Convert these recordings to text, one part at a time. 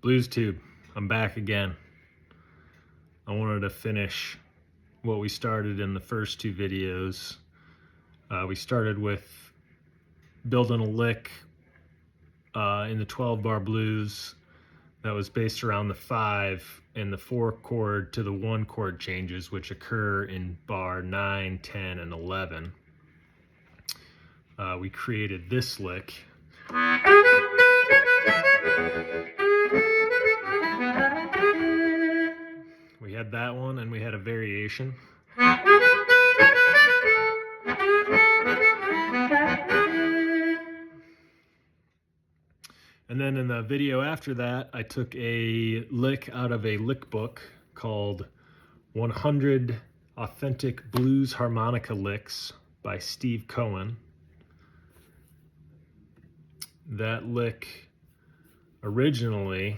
Blues Tube, I'm back again. I wanted to finish what we started in the first two videos. We started with building a lick in the 12-bar blues that was based around the 5 and the 4 chord to the 1 chord changes, which occur in bar 9, 10, and 11. We created this lick. We had that one, and we had a variation. And then in the video after that, I took a lick out of a lick book called 100 Authentic Blues Harmonica Licks by Steve Cohen. That lick originally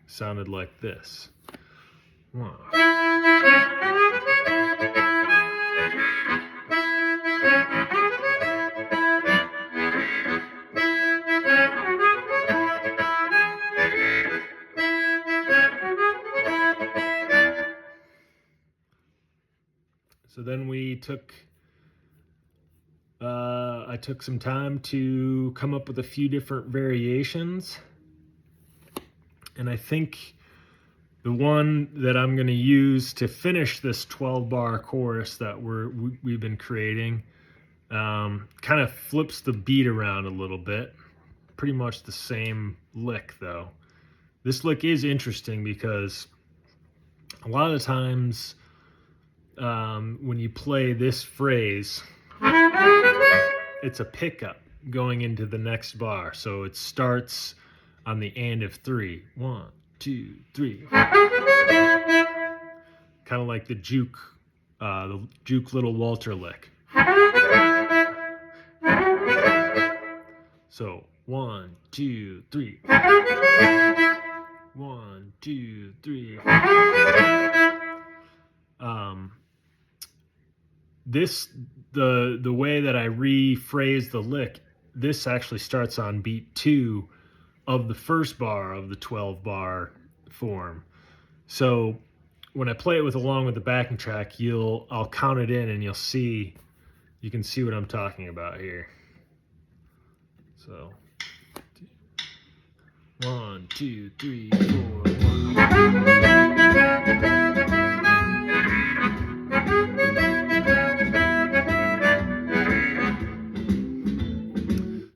sounded like this. One. So then we took, I took some time to come up with a few different variations. And I think the one that I'm going to use to finish this 12-bar chorus that we've been creating kind of flips the beat around a little bit. Pretty much the same lick though. This lick is interesting because a lot of times when you play this phrase, it's a pickup going into the next bar. So it starts on the and of 3. 1, 2, 3. Kind of like the juke Little Walter lick. So 1, 2, 3. 1, 2, 3. The way that I rephrase the lick, this actually starts on beat 2 of the first bar of the 12-bar form. So when I play it along with the backing track, I'll count it in and you can see what I'm talking about here. So 1, 2, 3, 4, 1.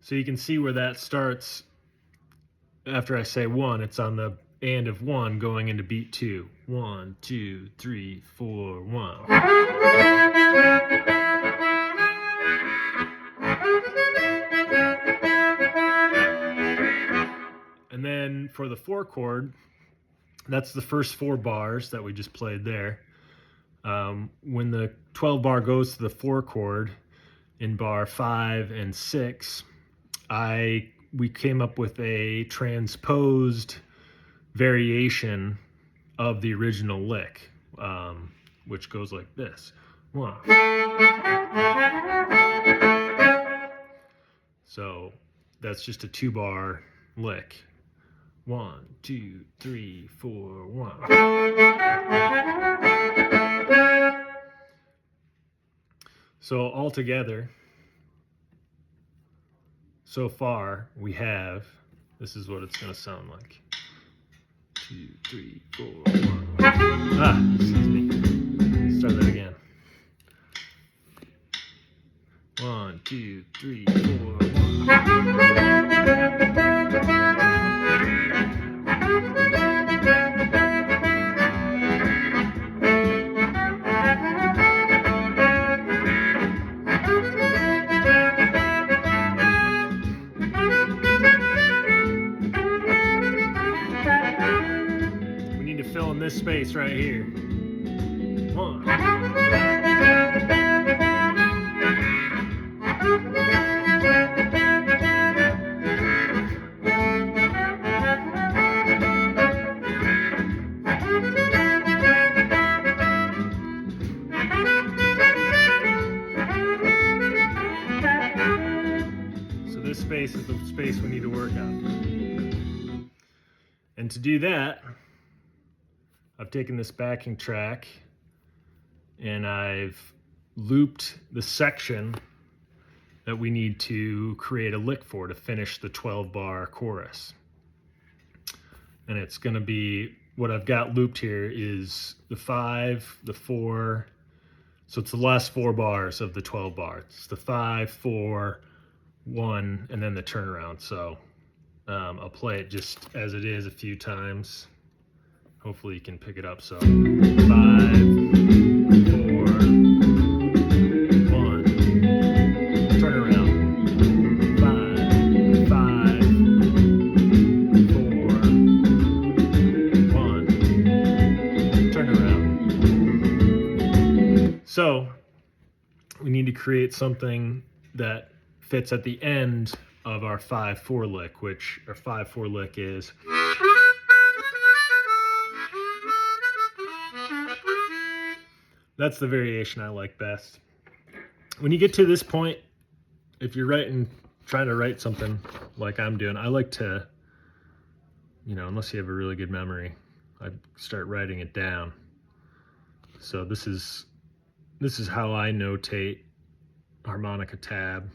So you can see where that starts. After I say 1, it's on the and of 1 going into beat 2. 1, 2, 3, 4, 1. And then for the 4 chord, that's the first 4 bars that we just played there. When the 12 bar goes to the 4 chord in bar 5 and 6, we came up with a transposed variation of the original lick, which goes like this. 1. So that's just a 2-bar lick. 1, 2, 3, 4, 1. So altogether, so far we have, this is what it's going to sound like. 2, 3, 4, 1. Excuse me. Start that again. 1, 2, 3, 4, 1. Fill in this space right here. 1. So this space is the space we need to work on. And to do that, I've taken this backing track and I've looped the section that we need to create a lick for to finish the 12-bar chorus. And it's going to be, what I've got looped here is the 5, the 4, so it's the last 4 bars of the 12 bar. It's the 5, 4, 1, and then the turnaround. So I'll play it just as it is a few times. Hopefully you can pick it up. So 5, 4, 1, turnaround. 5, 5, 4, 1, turnaround. So we need to create something that fits at the end of our 5-4 lick, which our 5-4 lick is. That's the variation I like best. When you get to this point, if you're trying to write something like I'm doing, I like to, unless you have a really good memory, I start writing it down. So this is how I notate harmonica tab.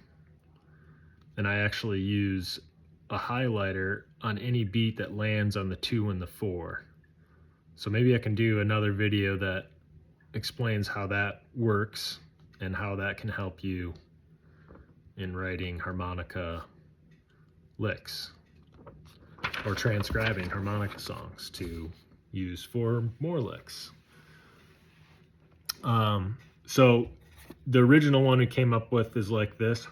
And I actually use a highlighter on any beat that lands on the 2 and the 4. So maybe I can do another video that explains how that works and how that can help you in writing harmonica licks or transcribing harmonica songs to use for more licks. So the original one we came up with is like this.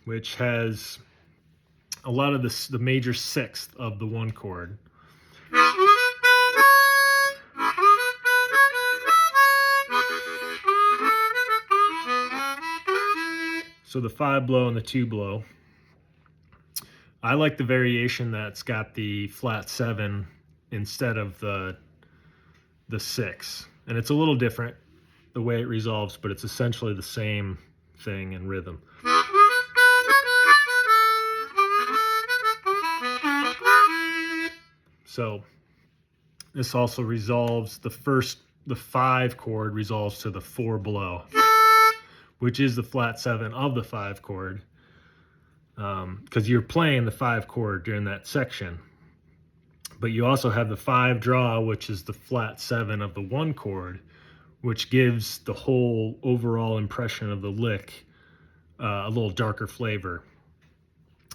Which has a lot of the major sixth of the 1 chord. So the 5 blow and the 2 blow. I like the variation that's got the flat 7 instead of the 6. And it's a little different the way it resolves, but it's essentially the same thing in rhythm. So this also resolves the 5 chord resolves to the 4 blow, which is the flat 7 of the 5 chord, because you're playing the 5 chord during that section. But you also have the 5 draw, which is the flat 7 of the 1 chord, which gives the whole overall impression of the lick a little darker flavor.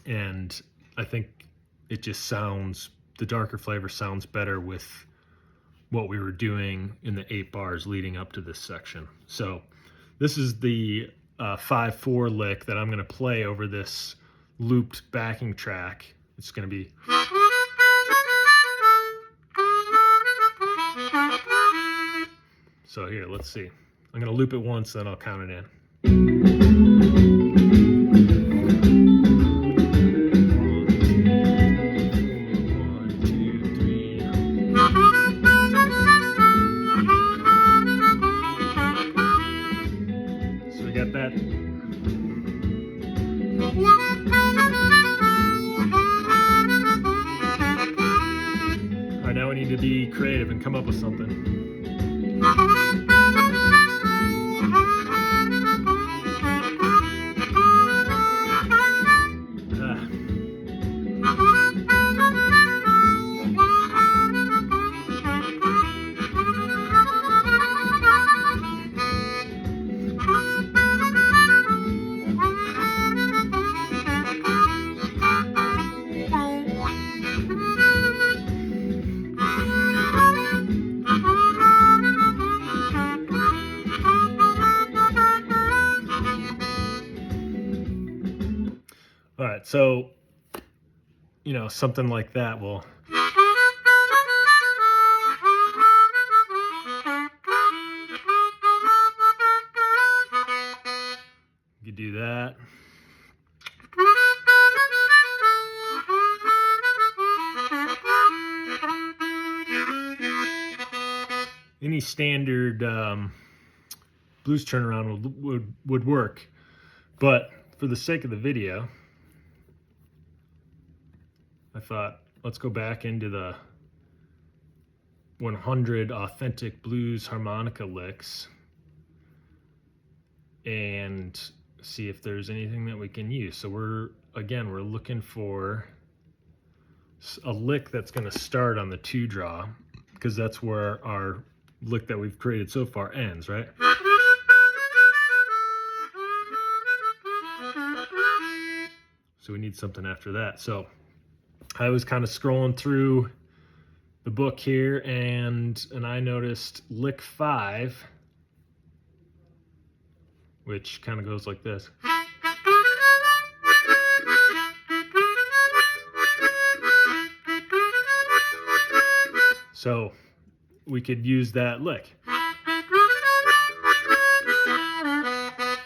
And I think it just sounds, the darker flavor sounds better with what we were doing in the 8 bars leading up to this section. So this is the 5-4 lick that I'm going to play over this looped backing track. It's going to be. So here, let's see. I'm going to loop it once, then I'll count it in. So we got that. All right, now we need to be creative and come up with something. All right, so, something like that will. You do that. Any standard blues turnaround would work. But for the sake of the video, I thought, let's go back into the 100 authentic blues harmonica licks and see if there's anything that we can use. So we're looking for a lick that's going to start on the 2 draw, because that's where our lick that we've created so far ends, right? So we need something after that. So I was kind of scrolling through the book here, and I noticed lick 5, which kind of goes like this. So we could use that lick,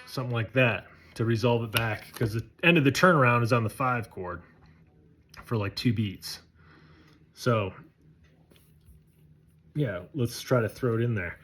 something like that, to resolve it back, because the end of the turnaround is on the 5 chord for like 2 beats. So yeah, let's try to throw it in there.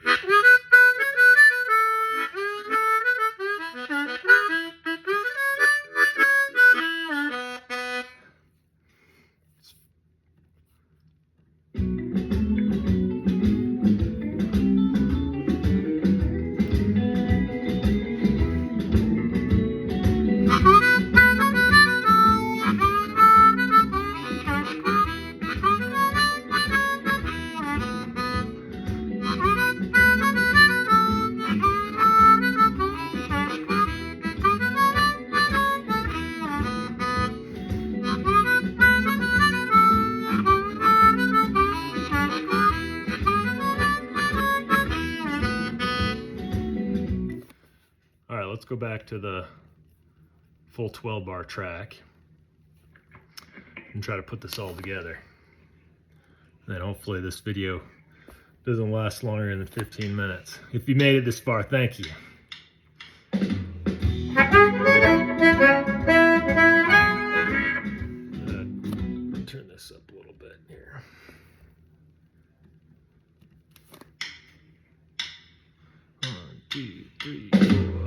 All right, let's go back to the full 12 bar track and try to put this all together. And then hopefully this video doesn't last longer than 15 minutes. If you made it this far, thank you. Turn this up a little bit here. One, two, three, four.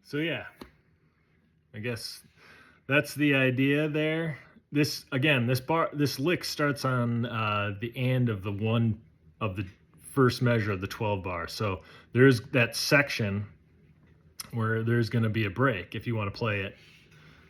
So yeah, I guess that's the idea there. This lick starts on the end of the first measure of the 12 bar. So there's that section where there's going to be a break if you want to play it